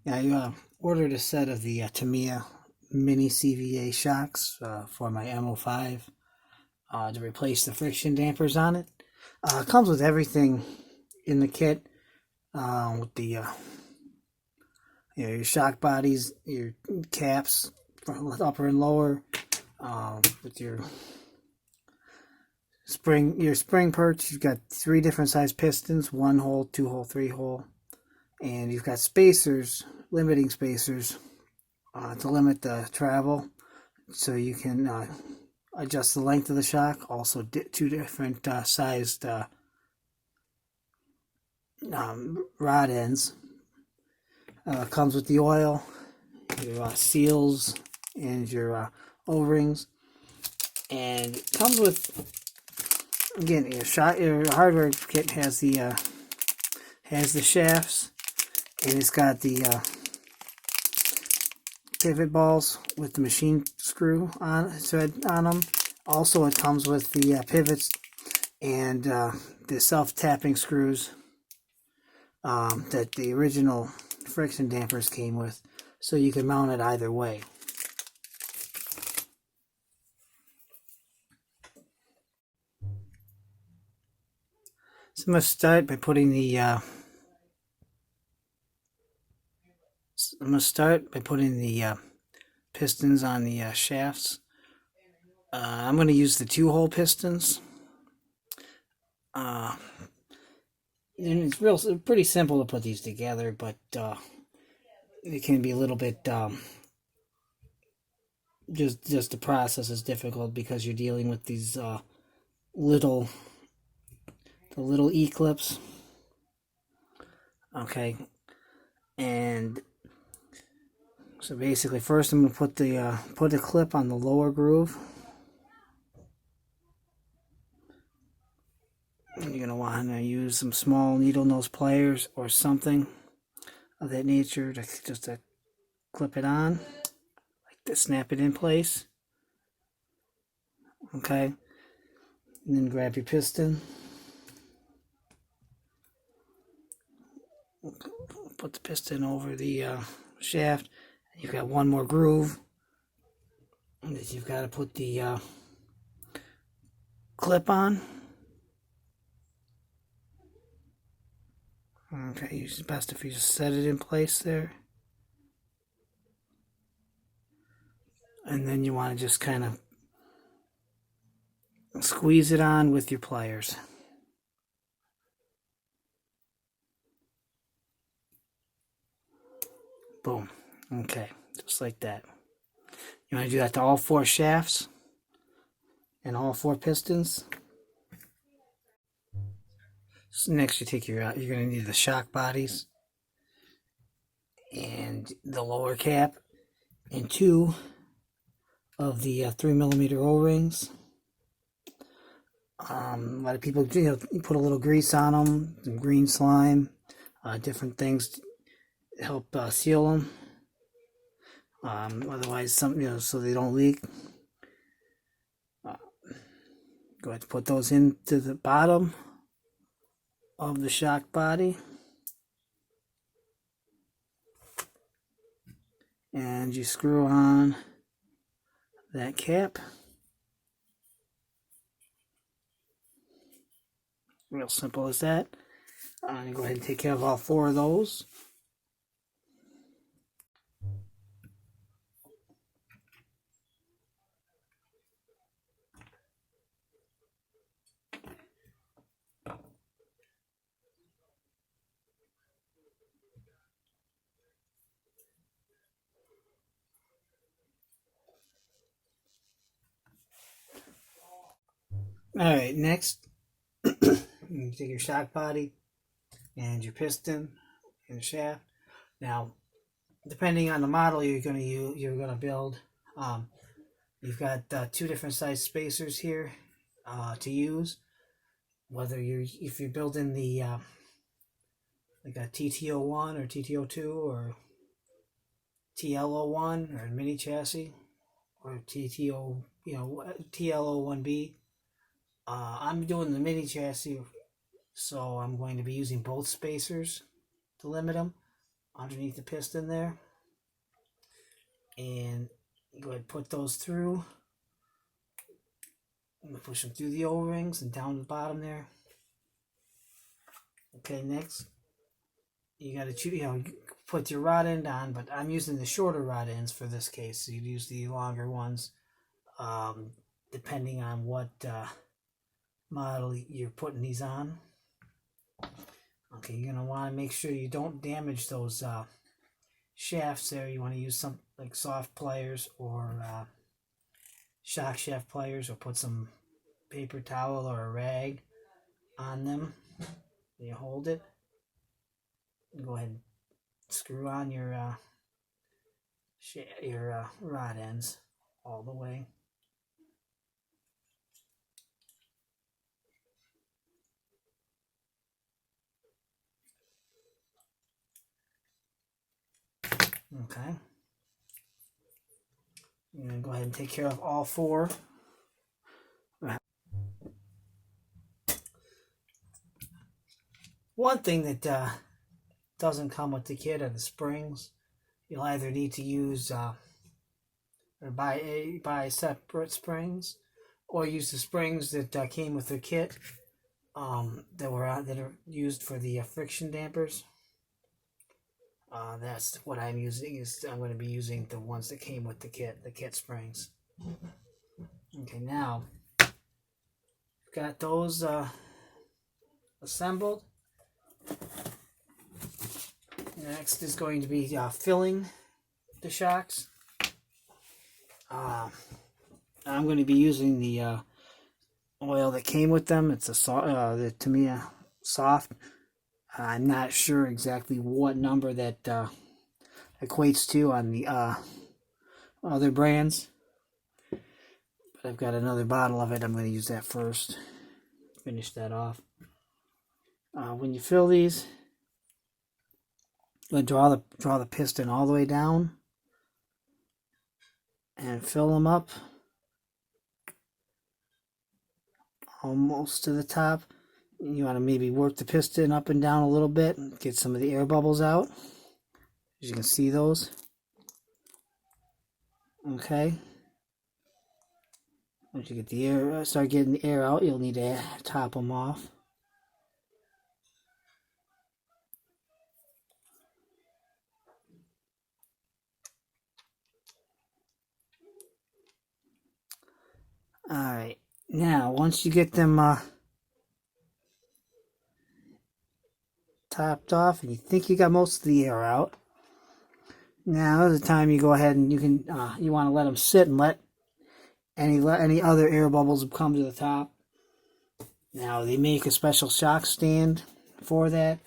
Yeah, I ordered a set of the Tamiya Mini CVA shocks for my M-05 to replace the friction dampers on it. It comes with everything in the kit, with the your shock bodies, your caps, upper and lower, with your spring perch. You've got 3 different size pistons: 1 hole, 2 hole, 3 hole, and you've got spacers, limiting spacers, to limit the travel, so you can adjust the length of the shock. Also, 2 different sized rod ends. Comes with the oil, your seals, and your O-rings, and it comes with, again, your hardware kit has the shafts, and it's got the pivot balls with the machine screw thread on them. Also, it comes with the pivots and the self-tapping screws that the original friction dampers came with, so you can mount it either way. So I'm going to start by putting the pistons on the shafts. I'm going to use the 2-hole pistons. And it's pretty simple to put these together, but it can be a little bit just the process is difficult because you're dealing with these little E-clips. Okay, and so basically, first I'm going to put a clip on the lower groove. And you're going to want to use some small needle nose pliers or something of that nature to clip it on, like to snap it in place. Okay, and then grab your piston, put the piston over the shaft. You've got one more groove that you've got to put the clip on. Okay, it's best if you just set it in place there. And then you want to just kind of squeeze it on with your pliers. Boom. Okay, just like that. You want to do that to all 4 shafts and all 4 pistons. So next, you take you're going to need the shock bodies and the lower cap and 2 of the 3mm O-rings. A lot of people, you put a little grease on them, some green slime, different things to help seal them. Otherwise, so they don't leak. Go ahead and put those into the bottom of the shock body, and you screw on that cap. Real simple as that. I'm going to go ahead and take care of all 4 of those. Alright, next, you take your shock body and your piston and the shaft. Now, depending on the model you're going to build, you've got 2 different size spacers here to use. Whether if you're building the like a TT01 or TT02 or TL01 or mini chassis or TL01B. I'm doing the mini chassis, so I'm going to be using both spacers to limit them. underneath the piston there. And go ahead and put those through. I'm going to push them through the O-rings and down the bottom there. Okay, next, you got to choose, put your rod end on, but I'm using the shorter rod ends for this case. So you'd use the longer ones, depending on what model you're putting these on. Okay, you're going to want to make sure you don't damage those shafts there. You want to use some like soft pliers or shock shaft pliers, or put some paper towel or a rag on them. You hold it. Go ahead and screw on your rod ends all the way. Okay. You're going to go ahead and take care of all four. One thing that doesn't come with the kit are the springs. You'll either need to use or buy separate springs, or use the springs that came with the kit that are used for the friction dampers. That's what I'm using. I'm going to be using the ones that came with the kit springs. Okay, now got those assembled. Next is going to be filling the shocks. I'm going to be using the oil that came with them. It's the Tamiya Soft. I'm not sure exactly what number that equates to on the other brands, but I've got another bottle of it. I'm going to use that first. Finish that off. When you fill these, I'm going to draw the piston all the way down and fill them up almost to the top. You want to maybe work the piston up and down a little bit and get some of the air bubbles out. As you can see those. Okay. Once you get the air, start getting the air out, you'll need to top them off. Alright, now once you get them topped off and you think you got most of the air out, now is the time you go ahead and you want to let them sit and let any other air bubbles come to the top. Now they make a special shock stand for that,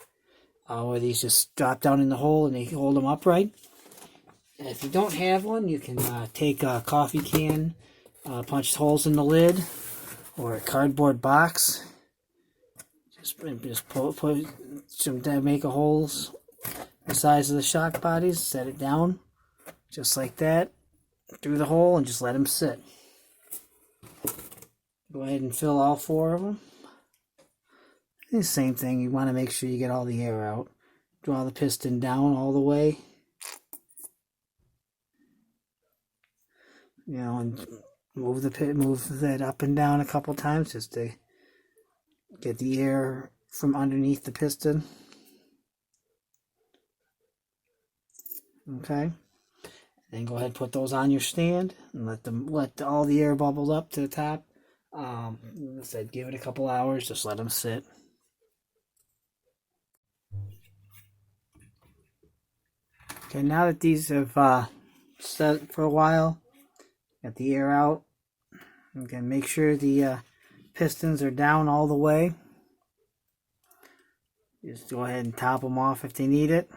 where these just drop down in the hole and they hold them upright. And if you don't have one, you can take a coffee can, punch holes in the lid, or a cardboard box. Just make a holes the size of the shock bodies, set it down just like that through the hole, and just let them sit. Go ahead and fill all four of them. And the same thing, you want to make sure you get all the air out. Draw the piston down all the way. And move that up and down a couple times just to get the air from underneath the piston. Okay. Then go ahead and put those on your stand and let all the air bubble up to the top. Like I said, give it a couple hours, just let them sit. Okay, now that these have set for a while, got the air out. Okay, make sure the pistons are down all the way. Just go ahead and top them off if they need it.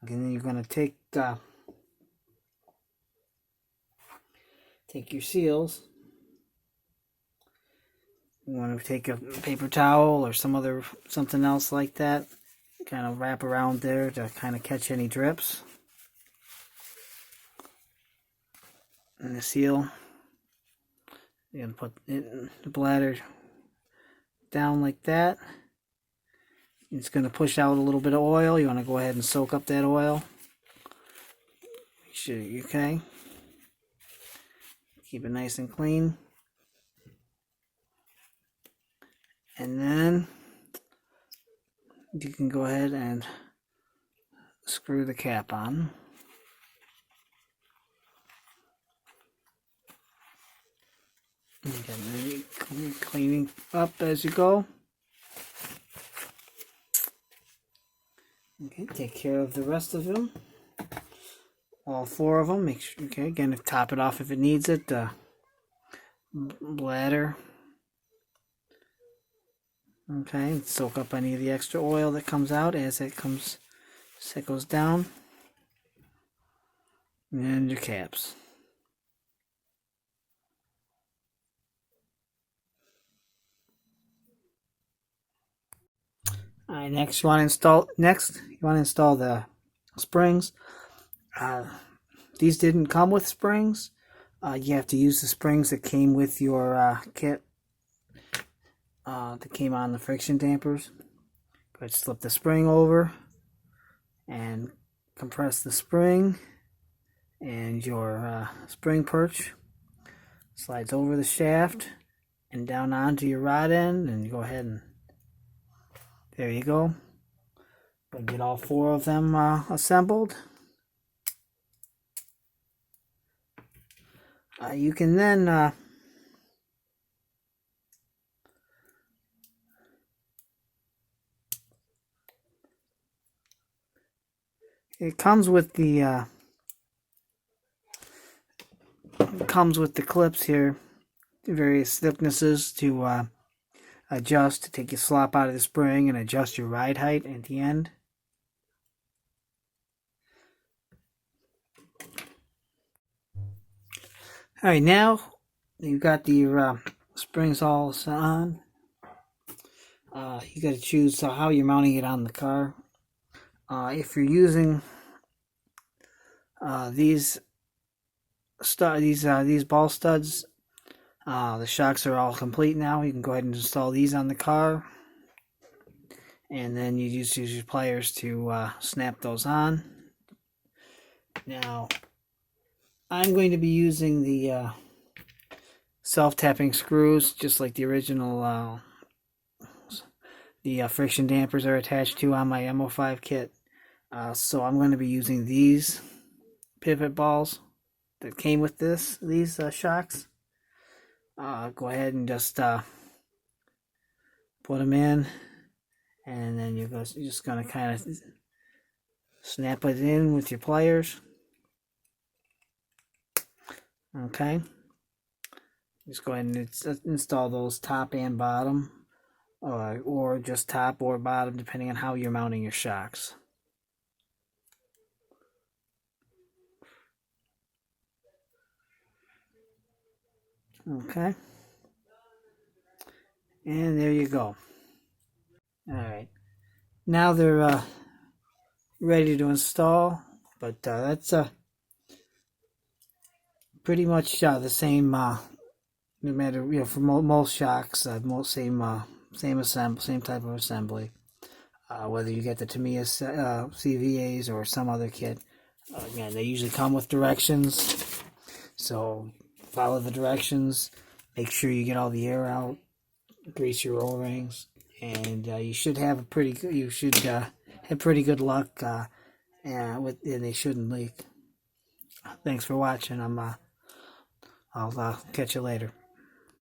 Okay, then you're going to take your seals. You want to take a paper towel or something else like that, kind of wrap around there to kind of catch any drips. And the seal, you're going to put it in the bladder it down like that. It's going to push out a little bit of oil. You want to go ahead and soak up that oil. Make sure you're okay. Keep it nice and clean. And then you can go ahead and screw the cap on. Okay, cleaning up as you go. Okay, take care of the rest of them. All 4 of them. Make sure, okay, again, top it off if it needs it. Bladder. Okay, soak up any of the extra oil that comes out as it goes down. And your caps. Alright, next you want to install the springs. These didn't come with springs. You have to use the springs that came with your kit. That came on the friction dampers. Go ahead, slip the spring over and compress the spring, and your spring perch slides over the shaft and down onto your rod end, and you go ahead and there you go. But get all 4 of them assembled. You can then it comes with the clips here, various thicknesses to adjust, to take your slop out of the spring and adjust your ride height at the end. Alright, now you've got the springs all on. You got to choose how you're mounting it on the car. If you're using these ball studs, the shocks are all complete now. You can go ahead and install these on the car, and then you just use your pliers to snap those on. Now, I'm going to be using the self-tapping screws, just like the original. The friction dampers are attached to on my M-05 kit. So I'm going to be using these pivot balls that came with these shocks. Go ahead and just put them in, and then you're just going to kind of snap it in with your pliers. Okay. Just go ahead and install those top and bottom, or just top or bottom, depending on how you're mounting your shocks. Okay. And there you go. Alright. Now they're ready to install, but that's pretty much the same, no matter, for most shocks, same assembly, same type of assembly. Whether you get the Tamiya CVAs or some other kit, again, they usually come with directions. So follow the directions. Make sure you get all the air out. Grease your O-rings, and you should have pretty good luck. And they shouldn't leak. Thanks for watching. I'll catch you later.